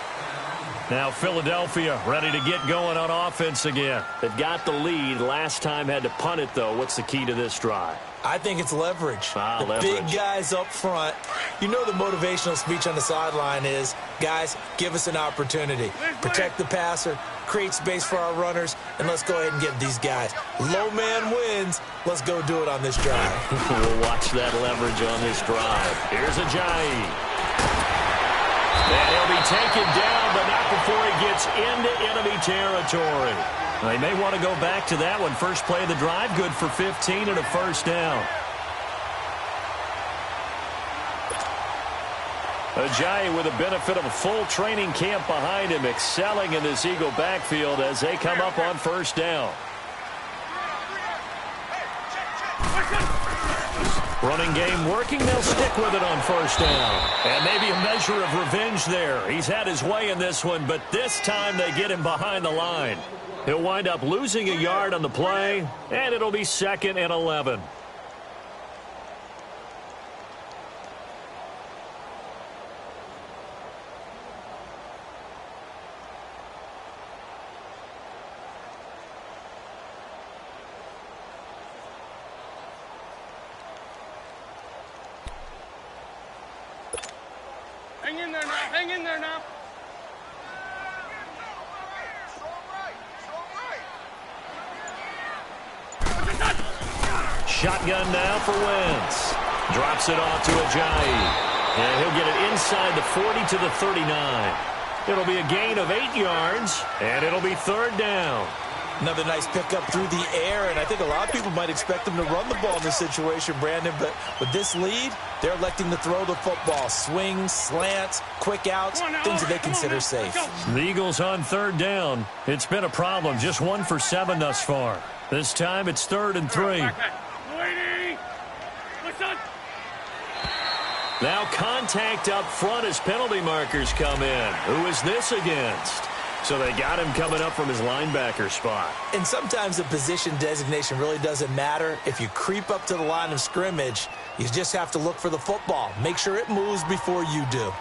Now Philadelphia ready to get going on offense again. They've got the lead. Last time had to punt it, though. What's the key to this drive? I think it's leverage. The Leverage. big guys up front. You know the motivational speech on the sideline is, guys, give us an opportunity. Protect the passer, create space for our runners, and let's go ahead and get these guys. Low man wins. Let's go do it on this drive. We'll watch that leverage on this drive. Here's Ajayi. And he'll be taken down, but not before he gets into enemy territory. They may want to go back to that one. First play of the drive, good for 15 and a 1st down. Ajayi with the benefit of a full training camp behind him, excelling in this Eagle backfield as they come up on 1st down. Running game working. They'll stick with it on 1st down. And maybe a measure of revenge there. He's had his way in this one, but this time they get him behind the line. He'll wind up losing a yard on the play, and it'll be 2nd and 11. Hang in there now. Hang in there now. Shotgun now for Wentz. Drops it off to Ajayi. And he'll get it inside the 40 to the 39. It'll be a gain of 8 yards, and it'll be third down. Another nice pickup through the air, and I think a lot of people might expect them to run the ball in this situation, Brandon, but with this lead, they're electing to throw the football. Swings, slants, quick outs, things that they consider safe. The Eagles on third down. It's been a problem, just 1 for 7 thus far. This time it's 3rd and 3. Now contact up front as penalty markers come in. Who is this against? So they got him coming up from his linebacker spot. And sometimes the position designation really doesn't matter. If you creep up to the line of scrimmage, you just have to look for the football. Make sure it moves before you do.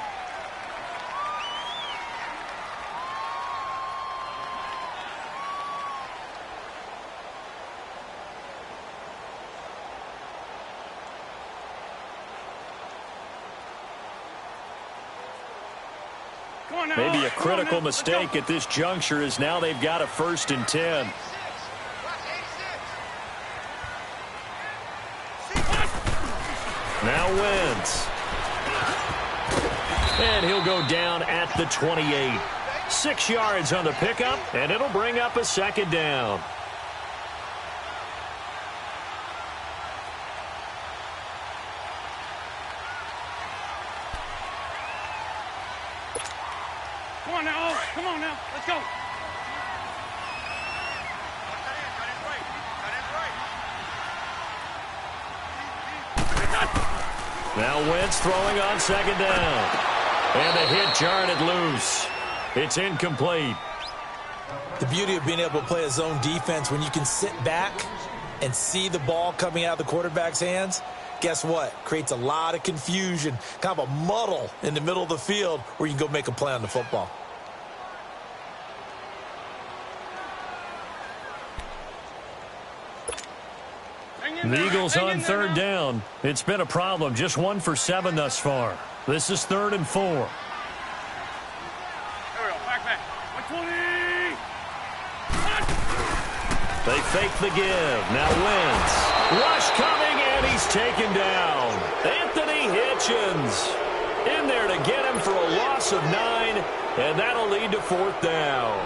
Maybe a critical mistake at this juncture is now they've got a 1st and 10. Now Wentz. And he'll go down at the 28. 6 yards on the pickup, and it'll bring up a 2nd down. Come on now, let's go. Now Wentz throwing on 2nd down. And the hit jarred it loose. It's incomplete. The beauty of being able to play a zone defense when you can sit back and see the ball coming out of the quarterback's hands, guess what? Creates a lot of confusion, kind of a muddle in the middle of the field where you can go make a play on the football. The Eagles on 3rd down. It's been a problem. Just 1 for 7 thus far. This is 3rd and 4. There we go. Back. 120. They fake the give. Now Wentz. Rush coming, and he's taken down. Anthony Hitchens in there to get him for a loss of 9, and that'll lead to 4th down.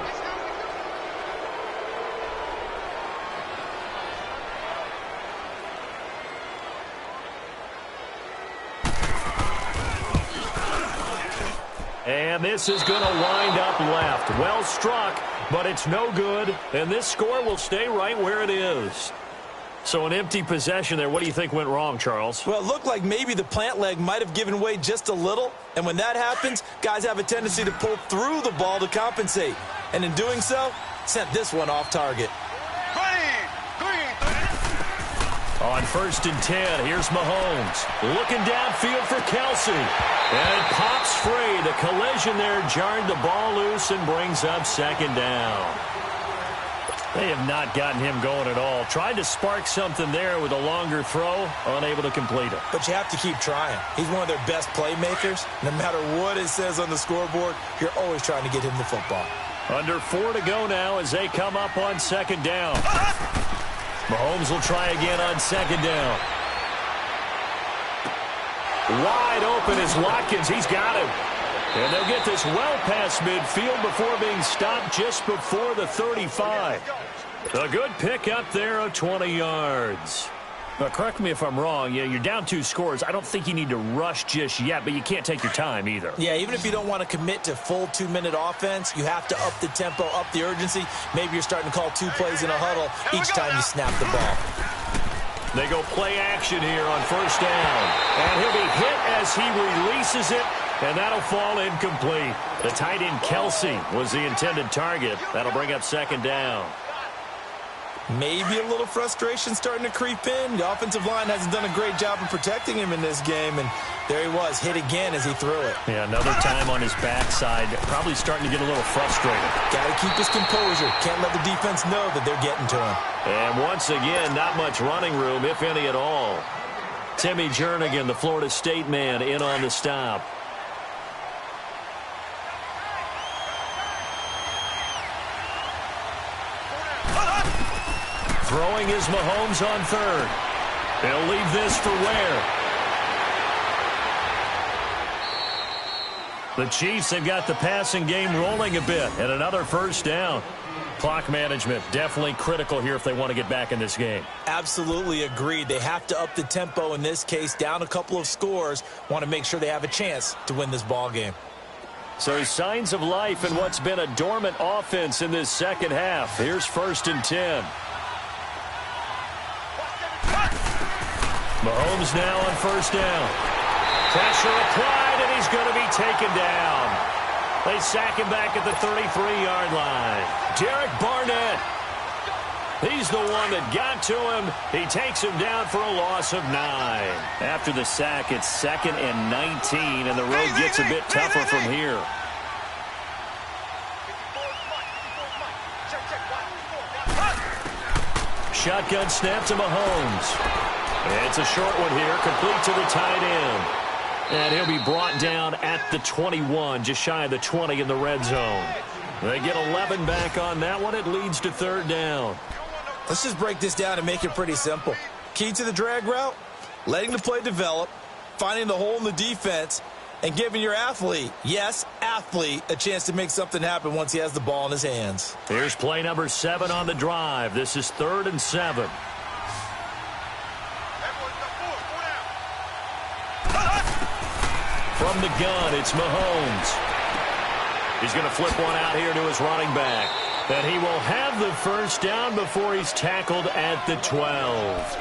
And this is going to wind up left. Well struck, but it's no good. And this score will stay right where it is. So an empty possession there. What do you think went wrong, Charles? Well, it looked like maybe the plant leg might have given way just a little. And when that happens, guys have a tendency to pull through the ball to compensate. And in doing so, sent this one off target. On 1st and 10, here's Mahomes. Looking downfield for Kelsey. And it pops free. The collision there jarred the ball loose and brings up 2nd down. They have not gotten him going at all. Tried to spark something there with a longer throw, unable to complete it. But you have to keep trying. He's one of their best playmakers. No matter what it says on the scoreboard, you're always trying to get him the football. Under 4 to go now as they come up on 2nd down. Mahomes will try again on 2nd down. Wide open is Watkins. He's got him. And they'll get this well past midfield before being stopped just before the 35. A good pickup there of 20 yards. Now, correct me if I'm wrong. You're down 2 scores. I don't think you need to rush just yet, but you can't take your time either. Yeah, even if you don't want to commit to full 2-minute offense, you have to up the tempo, up the urgency. Maybe you're starting to call 2 plays in a huddle each time you snap the ball. They go play action here on 1st down. And he'll be hit as he releases it, and that'll fall incomplete. The tight end Kelsey was the intended target. That'll bring up 2nd down. Maybe a little frustration starting to creep in. The offensive line hasn't done a great job of protecting him in this game, and there he was, hit again as he threw it. Yeah, another time on his backside, probably starting to get a little frustrated. Got to keep his composure. Can't let the defense know that they're getting to him. And once again, not much running room, if any at all. Timmy Jernigan, the Florida State man, in on the stop. Throwing is Mahomes on third. They'll leave this for Ware. The Chiefs have got the passing game rolling a bit, and another first down. Clock management definitely critical here if they want to get back in this game. Absolutely agreed. They have to up the tempo in this case, down a couple of scores. Want to make sure they have a chance to win this ball game. So signs of life in what's been a dormant offense in this second half. Here's 1st and 10. Mahomes now on first down. Pressure applied, and he's going to be taken down. They sack him back at the 33-yard line. Derek Barnett. He's the one that got to him. He takes him down for a loss of 9. After the sack, it's 2nd and 19, and the road gets a bit tougher from here. Shotgun snap to Mahomes. It's a short one here, complete to the tight end. And he'll be brought down at the 21, just shy of the 20 in the red zone. They get 11 back on that one. It leads to 3rd down. Let's just break this down and make it pretty simple. Key to the drag route, letting the play develop, finding the hole in the defense, and giving your athlete, yes, athlete, a chance to make something happen once he has the ball in his hands. Here's play number 7 on the drive. This is 3rd and 7. From the gun, it's Mahomes. He's going to flip one out here to his running back. And he will have the first down before he's tackled at the 12.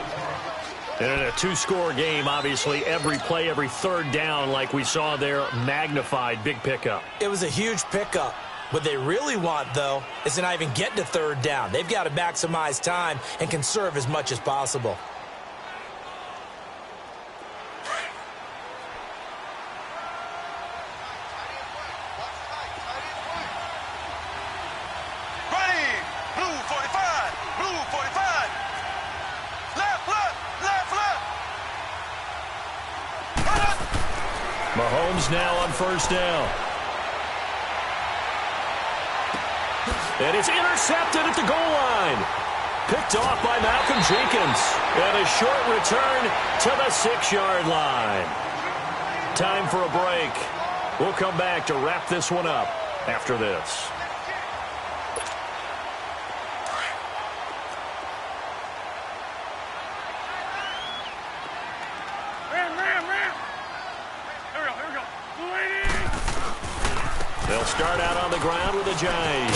And in a 2-score game, obviously, every play, every 3rd down, like we saw there, magnified, big pickup. It was a huge pickup. What they really want, though, is to not even get to 3rd down. They've got to maximize time and conserve as much as possible. Mahomes now on first down. And it's intercepted at the goal line. Picked off by Malcolm Jenkins. And a short return to the 6-yard line. Time for a break. We'll come back to wrap this one up after this. They'll start out on the ground with a Giant.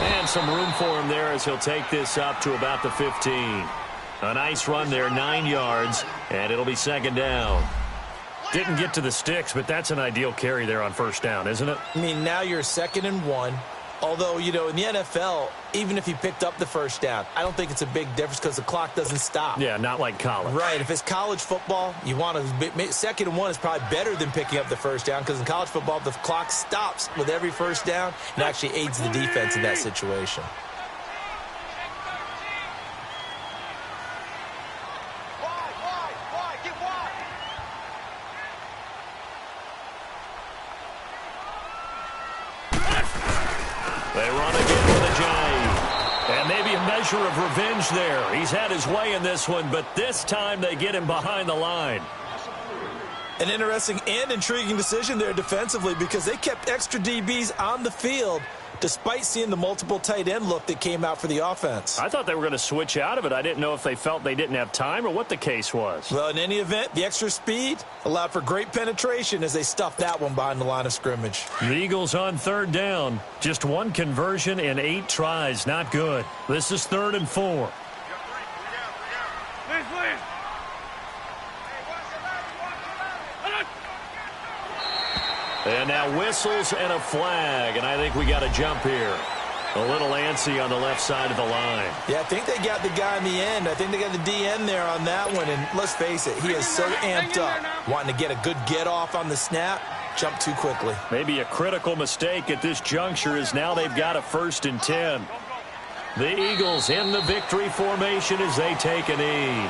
And some room for him there as he'll take this up to about the 15. A nice run there, 9 yards, and it'll be 2nd down. Didn't get to the sticks, but that's an ideal carry there on first down, isn't it? I mean, now you're 2nd and 1. Although, you know, in the NFL, even if he picked up the first down, I don't think it's a big difference because the clock doesn't stop. Yeah, not like college. Right. If it's college football, you want to 2nd and 1 is probably better than picking up the first down because in college football, the clock stops with every first down and actually aids the defense in that situation. They run again with a Giant. And maybe a measure of revenge there. He's had his way in this one, but this time they get him behind the line. An interesting and intriguing decision there defensively because they kept extra DBs on the field despite seeing the multiple tight end look that came out for the offense. I thought they were going to switch out of it. I didn't know if they felt they didn't have time or what the case was. Well, in any event, the extra speed allowed for great penetration as they stuffed that one behind the line of scrimmage. The Eagles on 3rd down. Just 1 conversion in 8 tries. Not good. This is 3rd and 4. And now whistles and a flag, and I think we got a jump here. A little antsy on the left side of the line. Yeah, I think they got the guy in the end. I think they got the DN there on that one, and let's face it, he is so amped up, wanting to get a good get-off on the snap, jump too quickly. Maybe a critical mistake at this juncture is now they've got a 1st and 10. The Eagles in the victory formation as they take a knee.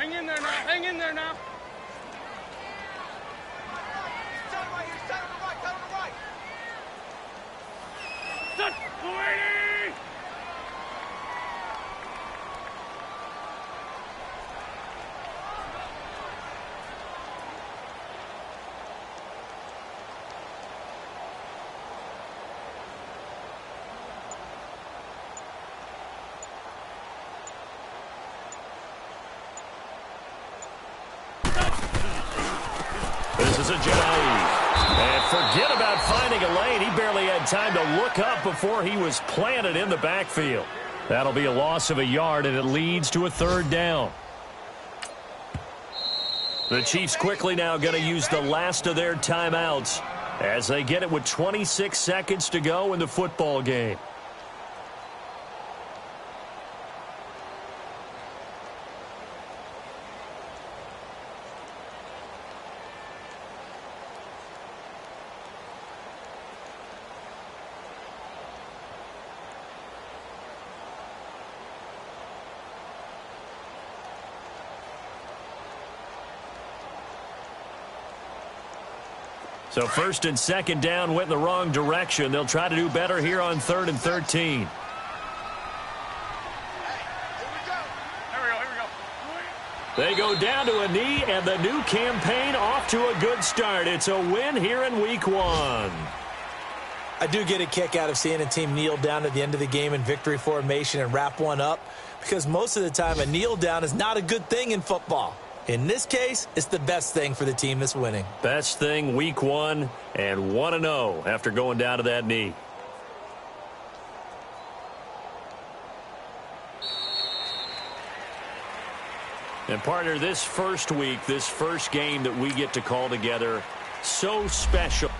Hang in there now. Hang in there now. Stand right here. Stand on the right. Stand on the right. Set. 280. This is a Jedi. And forget about finding a lane. He barely had time to look up before he was planted in the backfield. That'll be a loss of a yard, and it leads to a third down. The Chiefs quickly now going to use the last of their timeouts as they get it with 26 seconds to go in the football game. So first and second down went in the wrong direction. They'll try to do better here on 3rd and 13. They go down to a knee, and the new campaign off to a good start. It's a win here in Week 1. I do get a kick out of seeing a team kneel down at the end of the game in victory formation and wrap one up, because most of the time a kneel down is not a good thing in football. In this case, it's the best thing for the team that's winning. Best thing Week 1 and 1-0 after going down to that knee. And partner, this first week, this first game that we get to call together, so special.